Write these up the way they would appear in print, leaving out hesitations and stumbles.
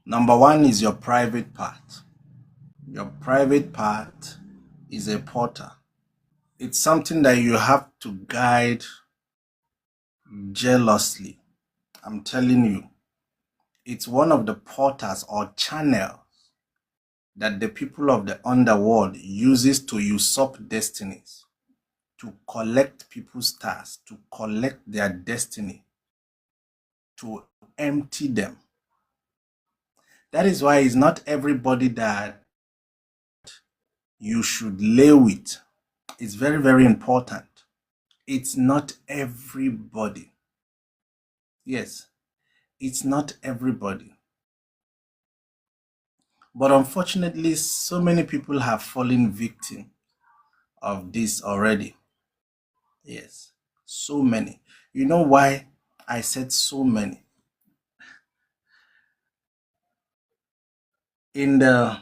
Number one is your private part. Your private part is a portal. It's something that you have to guide jealously. I'm telling you, it's one of the portals or channels that the people of the underworld uses to usurp destinies, to collect people's stars, to collect their destiny, to empty them. That is why it's not everybody that you should lay with. It's very, very important. It's not everybody. Yes, it's not everybody. But unfortunately, so many people have fallen victim of this already. Yes, so many. You know why I said so many? In the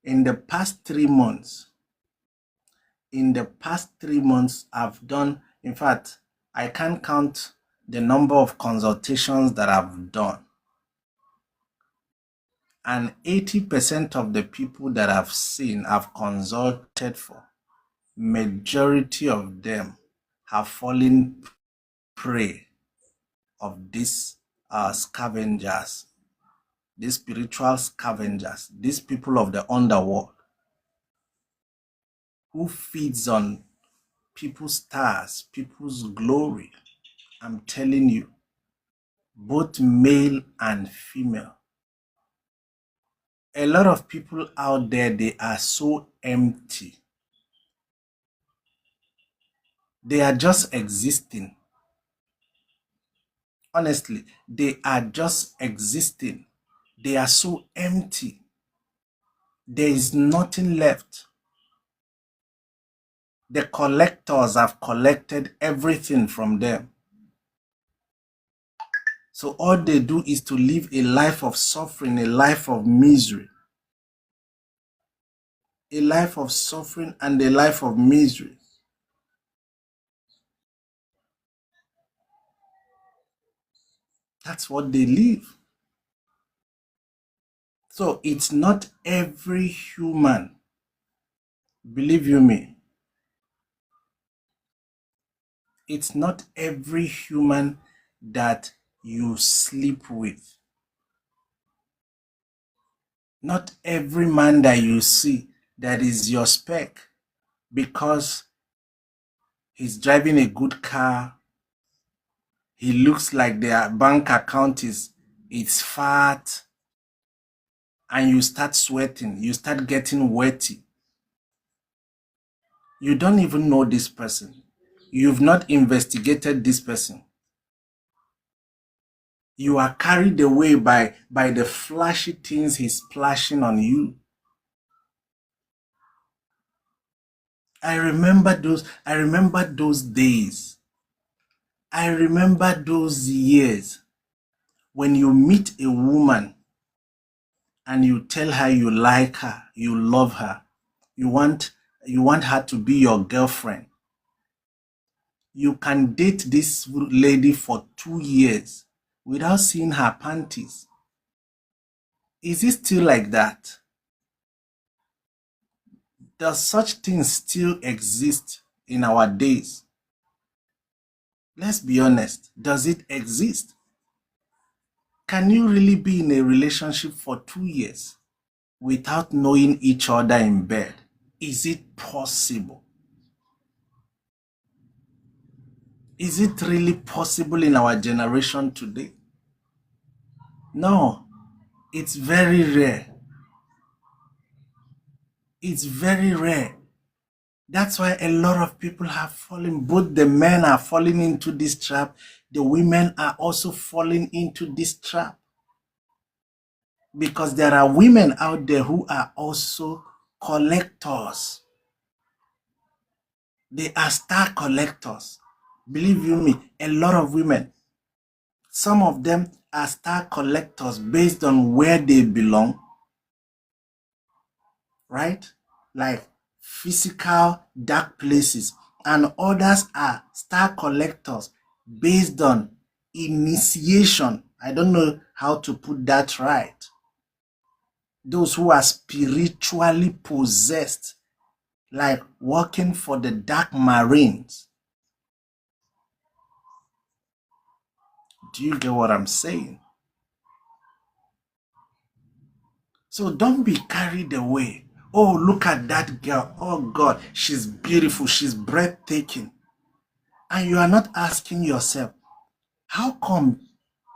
in the past 3 months, I've done, in fact, I can't count the number of consultations that I've done. And 80% of the people that I've consulted for, majority of them have fallen prey of these scavengers, these spiritual scavengers, these people of the underworld who feeds on people's stars, people's glory. I'm telling you, both male and female. A lot of people out there, they are so empty. They are just existing. Honestly, they are just existing. They are so empty. There is nothing left. The collectors have collected everything from them. So all they do is to live a life of suffering, a life of misery. A life of suffering and a life of misery. That's what they live. So it's not every human, believe you me, it's not every human that you sleep with. Not every man that you see that is your spec because he's driving a good car, he looks like their bank account is fat, and you start sweating, you start getting wetty. You don't even know this person. You've not investigated this person. You are carried away by the flashy things he's splashing on you. I remember those days. I remember those years when you meet a woman and you tell her you like her, you love her, you want her to be your girlfriend. You can date this lady for 2 years without seeing her panties. Is it still like that? Does such things still exist in our days? Let's be honest. Does it exist? Can you really be in a relationship for 2 years without knowing each other in bed? Is it possible? Is it really possible in our generation today? No, it's very rare. It's very rare. That's why a lot of people have fallen. Both the men are falling into this trap. The women are also falling into this trap. Because there are women out there who are also collectors. They are star collectors. Believe you me, a lot of women. Some of them are star collectors based on where they belong. Right? Like physical dark places. And others are star collectors based on initiation. I don't know how to put that right. those who are spiritually possessed, like working for the dark marines. Do you get what I'm saying? So don't be carried away. Oh, look at that girl. Oh God, she's beautiful. She's breathtaking. And you are not asking yourself, how come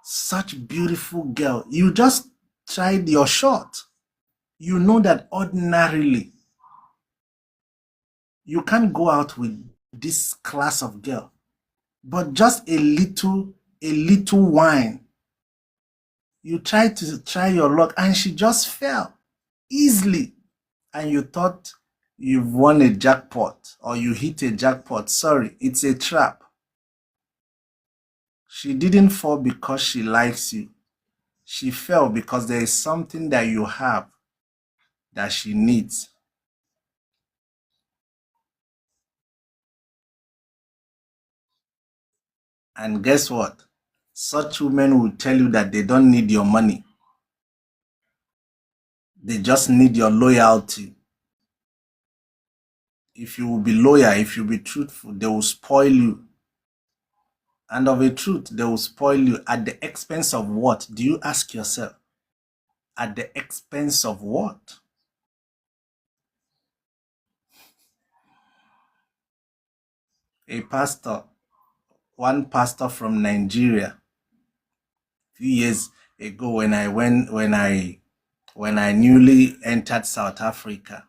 such beautiful girl? You just tried your shot. You know that ordinarily you can't go out with this class of girl, but just a little wine. You tried to try your luck and she just fell easily. And you thought you've won a jackpot or you hit a jackpot. Sorry, it's a trap. She didn't fall because she likes you. She fell because there is something that you have that she needs. And guess what? Such women will tell you that they don't need your money. They just need your loyalty. If you will be loyal, if you will be truthful, they will spoil you. And of a truth, they will spoil you at the expense of what? Do you ask yourself? At the expense of what? A pastor, one pastor from Nigeria, a few years ago when I newly entered South Africa,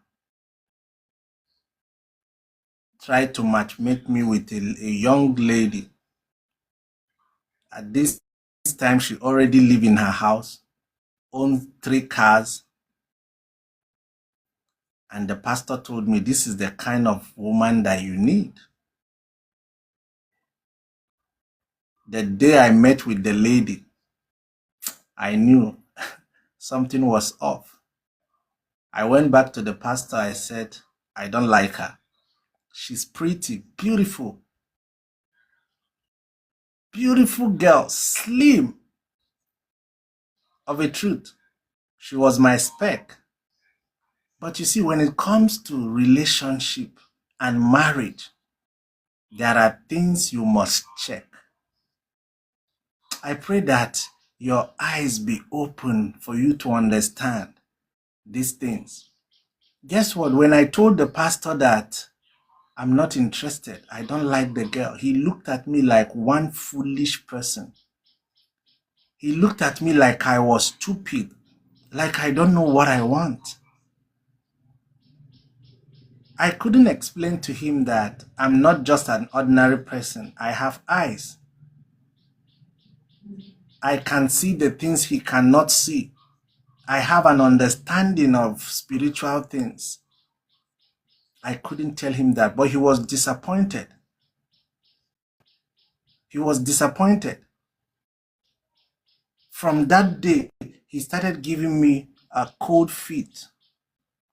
tried to matchmake me with a young lady. At this time, she already lived in her house, owned 3 cars. And the pastor told me, this is the kind of woman that you need. The day I met with the lady, I knew something was off. I went back to the pastor. I said, I don't like her. She's pretty, beautiful. Beautiful girl, slim. Of a truth, she was my spec. But you see, when it comes to relationship and marriage, there are things you must check. I pray that your eyes be open for you to understand these things. Guess what? When I told the pastor that I'm not interested, I don't like the girl, he looked at me like one foolish person. He looked at me like I was stupid, like I don't know what I want. I couldn't explain to him that I'm not just an ordinary person. I have eyes. I can see the things he cannot see. I have an understanding of spiritual things. I couldn't tell him that, but he was disappointed. He was disappointed. From that day, he started giving me a cold feet.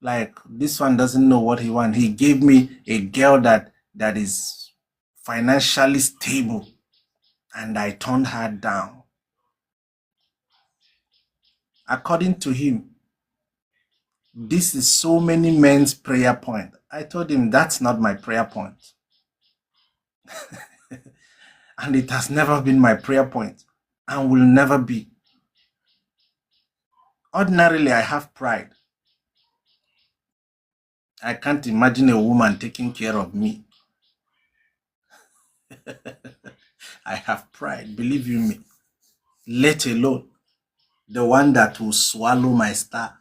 Like, this one doesn't know what he wants. He gave me a girl that is financially stable, and I turned her down. According to him, this is so many men's prayer point. I told him that's not my prayer point. And it has never been my prayer point and will never be. Ordinarily, I have pride. I can't imagine a woman taking care of me. I have pride, believe you me. Let alone the one that will swallow my star.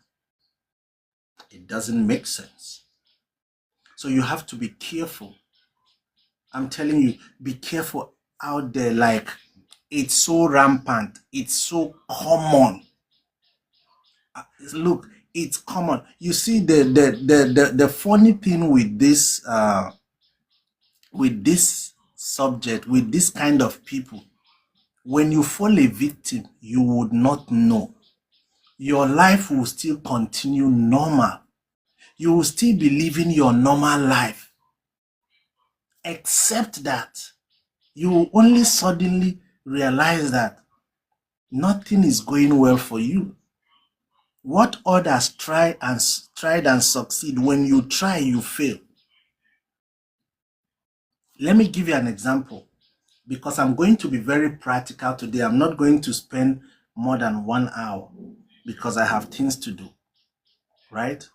It doesn't make sense. So you have to be careful. I'm telling you, be careful out there. Like, it's so rampant. It's so common. Look, it's common. You see, the funny thing with this subject, with this kind of people, when you fall a victim, you would not know. Your life will still continue normal. You will still be living your normal life. Except that you will only suddenly realize that nothing is going well for you. What others tried and succeed, when you try, you fail. Let me give you an example, because I'm going to be very practical today. I'm not going to spend more than 1 hour because I have things to do, right?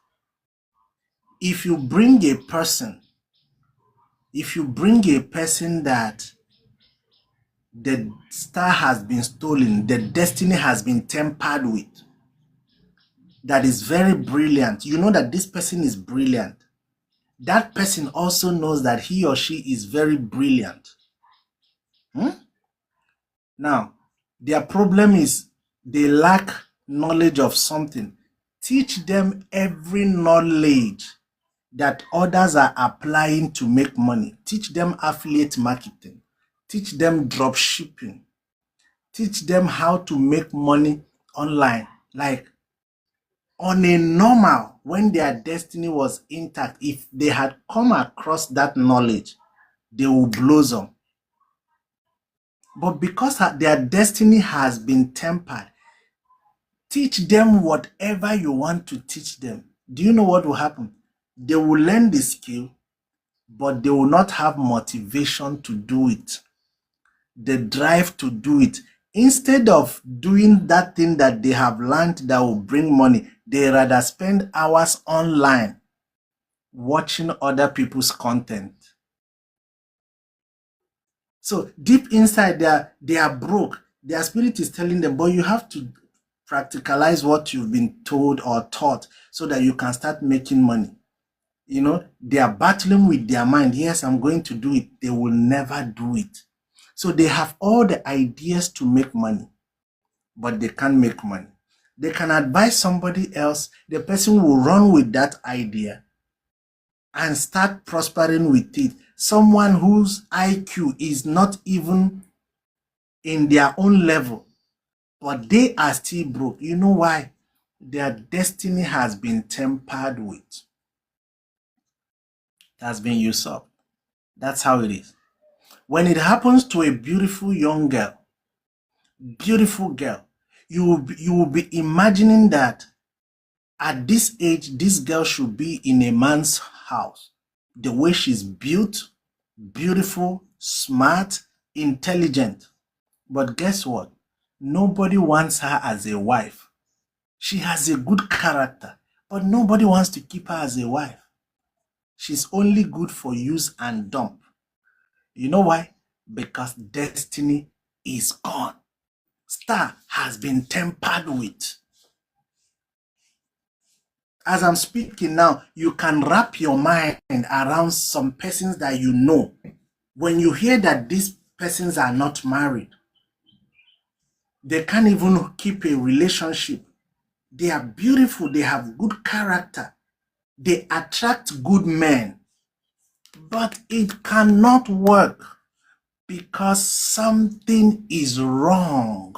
If you bring a person that the star has been stolen, the destiny has been tampered with, that is very brilliant, you know that this person is brilliant. That person also knows that he or she is very brilliant. Now, their problem is they lack knowledge of something. Teach them every knowledge that others are applying to make money. Teach them affiliate marketing. Teach them drop shipping. Teach them how to make money online. Like, on a normal, when their destiny was intact, if they had come across that knowledge, they will blossom. But because their destiny has been tempered, teach them whatever you want to teach them. Do you know what will happen? They will learn the skill, but they will not have motivation to do it, the drive to do it. Instead of doing that thing that they have learned that will bring money, they rather spend hours online watching other people's content. So deep inside, they are broke. Their spirit is telling them, but you have to practicalize what you've been told or taught so that you can start making money. You know, they are battling with their mind. Yes, I'm going to do it. They will never do it. So they have all the ideas to make money, but they can't make money. They can advise somebody else. The person will run with that idea and start prospering with it. Someone whose IQ is not even in their own level, but they are still broke. You know why? Their destiny has been tampered with. It has been usurped. That's how it is. When it happens to a beautiful young girl, you will be imagining that at this age, this girl should be in a man's house. The way she's built, beautiful, smart, intelligent. But guess what? Nobody wants her as a wife. She has a good character, but nobody wants to keep her as a wife. She's only good for use and dump. You know why? Because destiny is gone. Star has been tampered with. As I'm speaking now, you can wrap your mind around some persons that you know. When you hear that these persons are not married, they can't even keep a relationship. They are beautiful, they have good character, they attract good men, but it cannot work because something is wrong.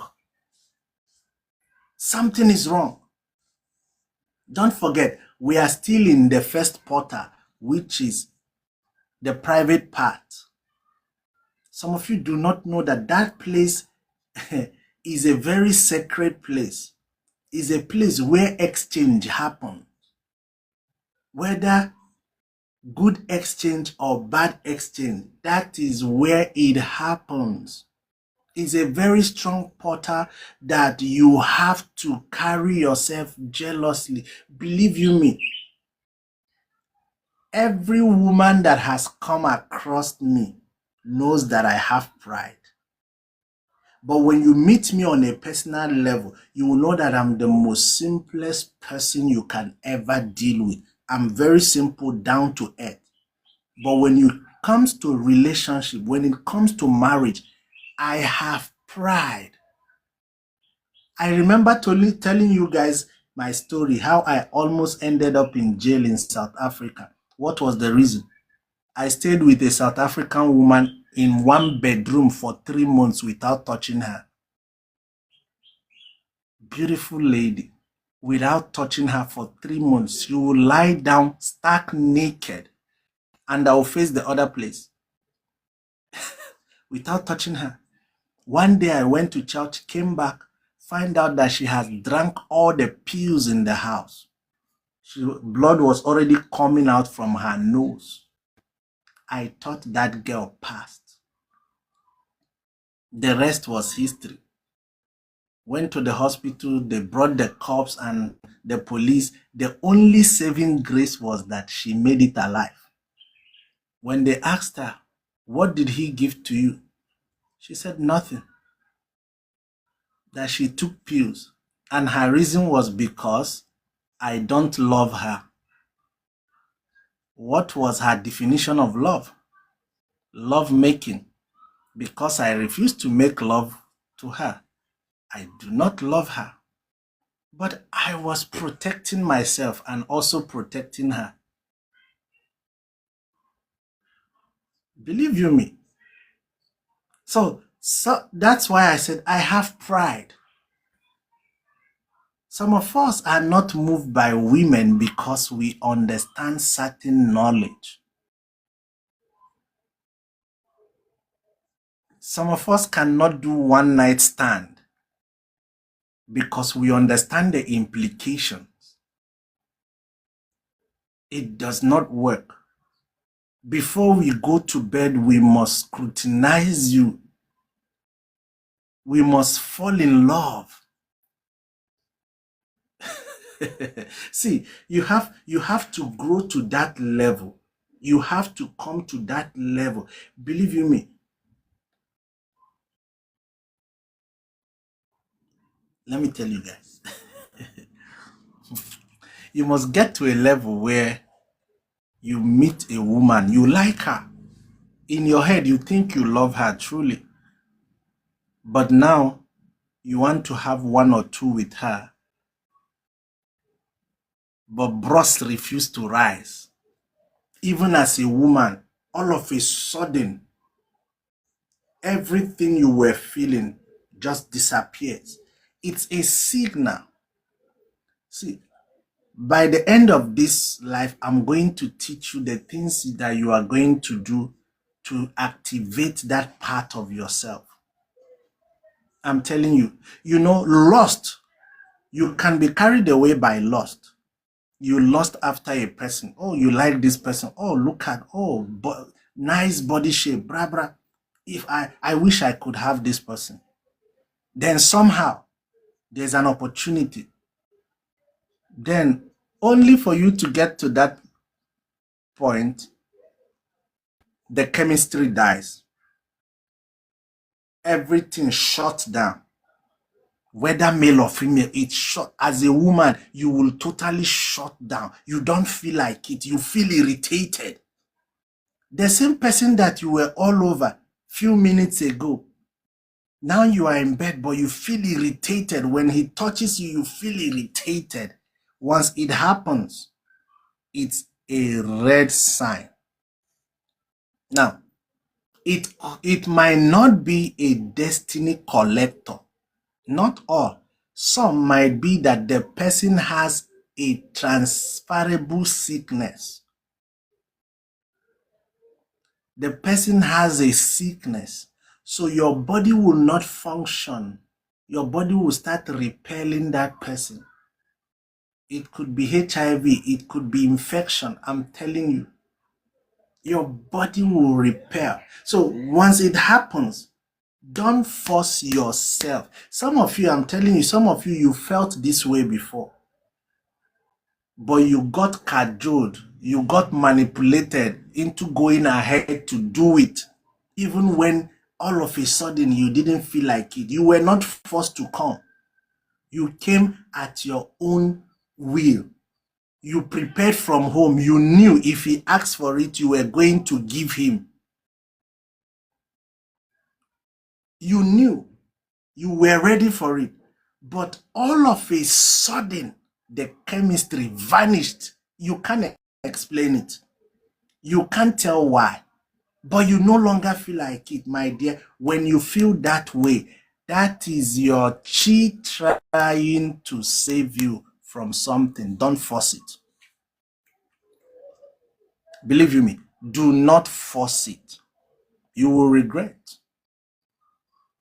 Something is wrong. Don't forget, we are still in the first portal, which is the private part. Some of you do not know that that place is a very sacred place. It's a place where exchange happens. Whether good exchange or bad exchange, that is where it happens. It's a very strong portal that you have to carry yourself jealously. Believe you me, every woman that has come across me knows that I have pride. But when you meet me on a personal level, you will know that I'm the most simplest person you can ever deal with. I'm very simple, down to earth. But when it comes to relationship, when it comes to marriage, I have pride. I remember telling you guys my story, how I almost ended up in jail in South Africa. What was the reason? I stayed with a South African woman in one bedroom for 3 months without touching her. Beautiful lady. Without touching her for 3 months. She will lie down stark naked and I will face the other place without touching her. One day I went to church, came back, find out that she has drank all the pills in the house. Blood was already coming out from her nose. I thought that girl passed. The rest was history. Went to the hospital, they brought the cops and the police. The only saving grace was that she made it alive. When they asked her, what did he give to you? She said nothing. That she took pills. And her reason was because I don't love her. What was her definition of love? Love making. Because I refuse to make love to her. I do not love her. But I was protecting myself and also protecting her. Believe you me. So that's why I said I have pride. Some of us are not moved by women because we understand certain knowledge. Some of us cannot do one night stand because we understand the implications. It does not work. Before we go to bed, we must scrutinize you. We must fall in love. See, you have to grow to that level. You have to come to that level. Believe you me. Let me tell you guys. You must get to a level where you meet a woman, you like her. In your head, you think you love her truly. But now, you want to have one or two with her. But bros refuse to rise. Even as a woman, all of a sudden, everything you were feeling just disappears. It's a signal. See, by the end of this life, I'm going to teach you the things that you are going to do to activate that part of yourself. I'm telling you, lust, you can be carried away by lust. You lust after a person. Oh, you like this person. Oh, look at, nice body shape, blah, blah. If I wish I could have this person. Then somehow, there's an opportunity. Then, only for you to get to that point, the chemistry dies. Everything shuts down. Whether male or female, it's shut. As a woman, you will totally shut down. You don't feel like it. You feel irritated. The same person that you were all over few minutes ago, now you are in bed, but you feel irritated. When he touches you, you feel irritated. Once it happens, it's a red sign. Now, it might not be a destiny collector. Not all. Some might be that the person has a transferable sickness. The person has a sickness. So your body will not function. Your body will start repelling that person. It could be HIV. It could be infection. I'm telling you. Your body will repel. So once it happens, don't force yourself. Some of you, I'm telling you, some of you felt this way before. But you got cajoled. You got manipulated into going ahead to do it. Even when all of a sudden you didn't feel like it. You were not forced to come. You came at your own will. You prepared from home. You knew if he asked for it, you were going to give him. You knew. You were ready for it. But all of a sudden, the chemistry vanished. You can't explain it. You can't tell why. But you no longer feel like it, my dear. When you feel that way, that is your chi trying to save you from something. Don't force it. Believe you me, do not force it. You will regret.